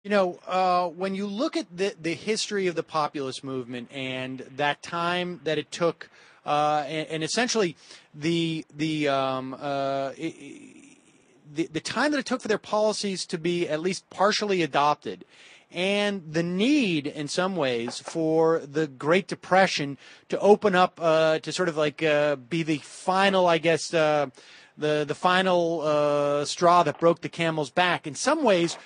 When you look at the history of the populist movement and that time that it took, and essentially the time that it took for their policies to be at least partially adopted, and the need in some ways for the Great Depression to open up to sort of like be the final, I guess, the final straw that broke the camel's back. In some ways,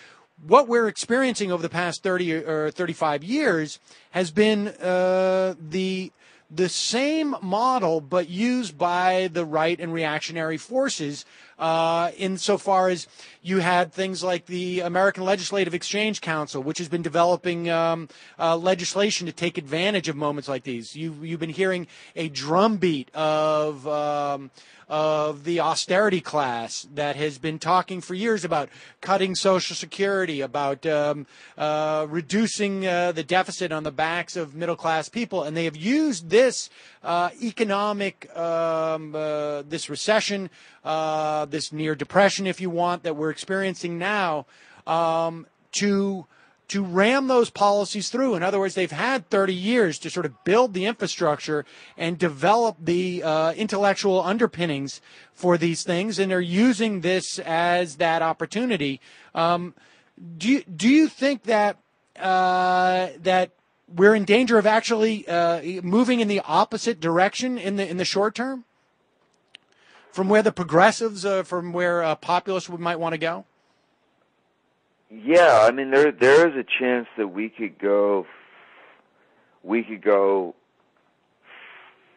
what we're experiencing over the past 30 or 35 years has been the same model, but used by the right and reactionary forces. Insofar as you had things like the American Legislative Exchange Council, which has been developing legislation to take advantage of moments like these. You've been hearing a drumbeat of the austerity class that has been talking for years about cutting Social Security, about reducing the deficit on the backs of middle-class people. And they have used this economic, this recession, this near depression, if you want, that we're experiencing now, to ram those policies through. In other words, they've had 30 years to sort of build the infrastructure and develop the intellectual underpinnings for these things, and they're using this as that opportunity. Do you think that that we're in danger of actually moving in the opposite direction in the short term, from where the progressives, from where populists might want to go? Yeah, I mean there is a chance that we could go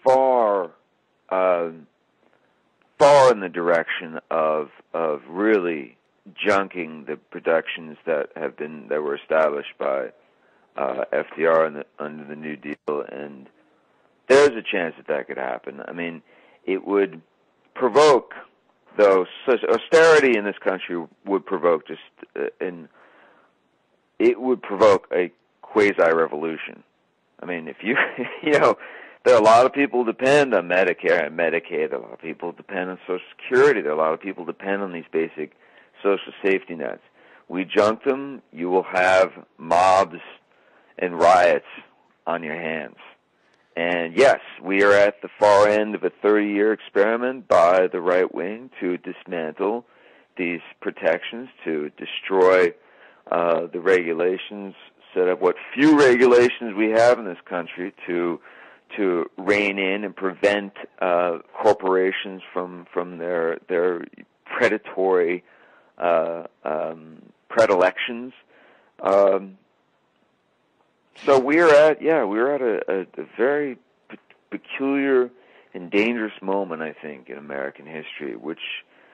far in the direction of really junking the protections that were established by FDR under the New Deal, and there's a chance that could happen. I mean, it would provoke, though, such austerity in this country would provoke it would provoke a quasi-revolution. I mean, if you there are a lot of people who depend on Medicare and Medicaid. A lot of people depend on Social Security. There are a lot of people who depend on these basic social safety nets. We junk them, you will have mobs and riots on your hands. And yes, we are at the far end of a 30-year experiment by the right wing to dismantle these protections, to destroy the regulations, set up what few regulations we have in this country to rein in and prevent corporations from their predatory predilections. So we're at a very peculiar and dangerous moment, I think, in American history. Which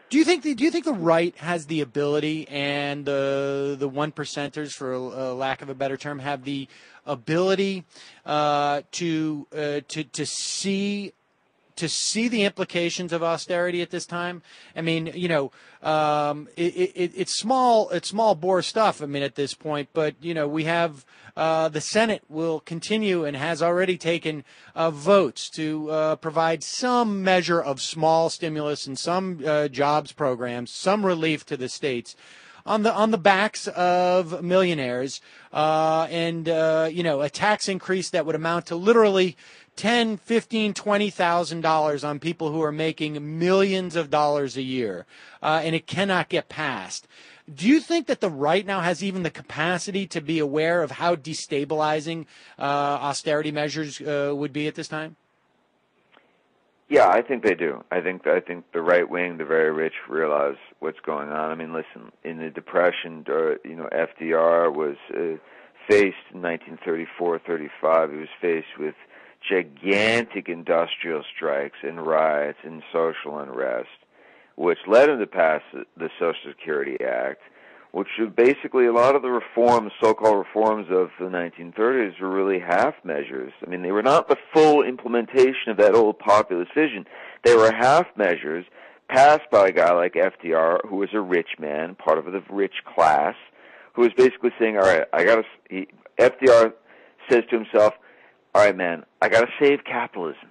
do you think the right has the ability, and the one percenters, for lack of a better term, have the ability to see the implications of austerity at this time? I mean, it's small bore stuff. I mean, at this point, but we have the Senate will continue and has already taken votes to provide some measure of small stimulus and some jobs programs, some relief to the states on the backs of millionaires, and a tax increase that would amount to literally $10,000, $15,000, $20,000 on people who are making millions of dollars a year, and it cannot get passed. Do you think that the right now has even the capacity to be aware of how destabilizing austerity measures would be at this time? Yeah, I think they do. I think the right wing, the very rich, realize what's going on. I mean, listen, in the Depression, FDR was faced in 1934-35. He was faced with gigantic industrial strikes and riots and social unrest, which led him to pass the Social Security Act, which basically a lot of the reforms, so-called reforms of the 1930s, were really half measures. I mean, they were not the full implementation of that old populist vision. They were half measures passed by a guy like FDR, who was a rich man, part of the rich class, who was basically saying, all right, FDR says to himself, all right, man, I got to save capitalism.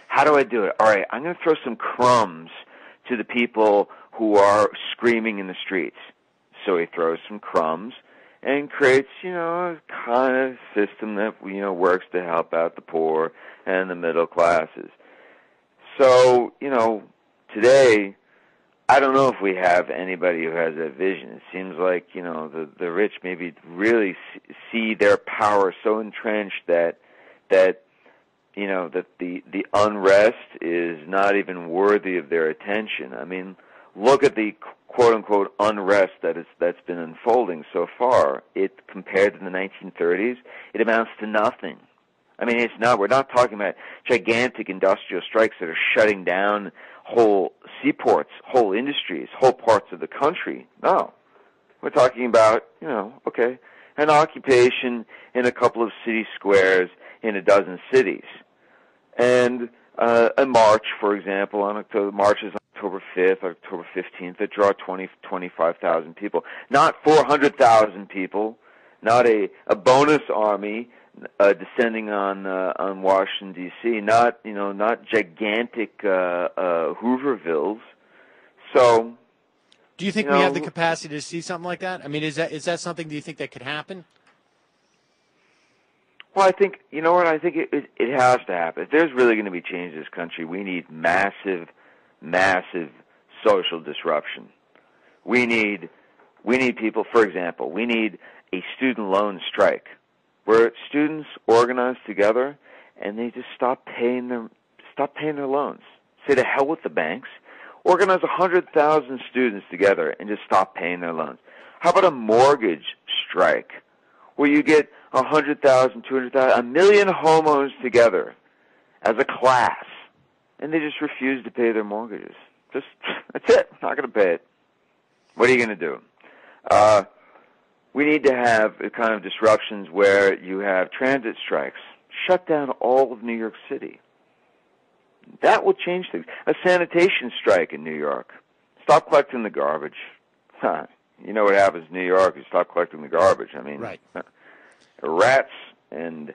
How do I do it? All right, I'm going to throw some crumbs to the people who are screaming in the streets. So he throws some crumbs, and creates, a kind of system that, works to help out the poor and the middle classes. So, today, I don't know if we have anybody who has that vision. It seems like, the rich maybe really see their power so entrenched that that the unrest is not even worthy of their attention. I mean, look at the quote-unquote unrest that's been unfolding so far. It, compared to the 1930s, it amounts to nothing. I mean, we're not talking about gigantic industrial strikes that are shutting down whole seaports, whole industries, whole parts of the country. No. We're talking about, an occupation in a couple of city squares in a dozen cities. And a march, for example, marches on October 5th, October 15th, that draw 25,000 people. Not 400,000 people, not a bonus army descending on Washington, D.C., not gigantic Hoovervilles. So, do you think we have the capacity to see something like that? I mean, is that something, do you think that could happen? Well, I think, I think it has to happen. If there's really going to be change in this country, we need massive social disruption. We need people, for example, we need a student loan strike where students organize together and they just stop paying their loans. Say to hell with the banks. Organize 100,000 students together and just stop paying their loans. How about a mortgage strike where you get 100,000, 200,000, 1 million homeowners together as a class, and they just refuse to pay their mortgages? That's it. Not going to pay it. What are you going to do? We need to have a kind of disruptions where you have transit strikes. Shut down all of New York City. That will change things. A sanitation strike in New York. Stop collecting the garbage. You know what happens in New York? You stop collecting the garbage. I mean, right. Rats and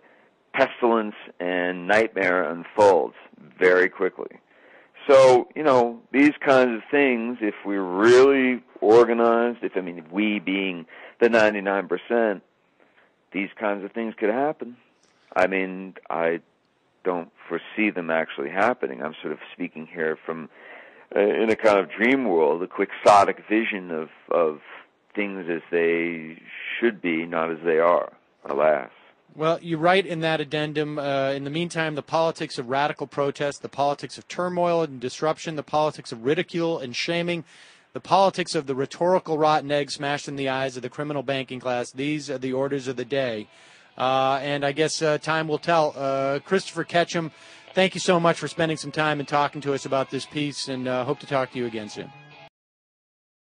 pestilence and nightmare unfolds very quickly. So, these kinds of things, if we're really organized, we being the 99%, these kinds of things could happen. I mean, I don't foresee them actually happening. I'm sort of speaking here from in a kind of dream world, a quixotic vision of things as they should be, not as they are, alas. Well, you write in that addendum, in the meantime, the politics of radical protest, the politics of turmoil and disruption, the politics of ridicule and shaming, the politics of the rhetorical rotten egg smashed in the eyes of the criminal banking class, these are the orders of the day. And I guess time will tell. Christopher Ketchum, thank you so much for spending some time and talking to us about this piece, and hope to talk to you again soon.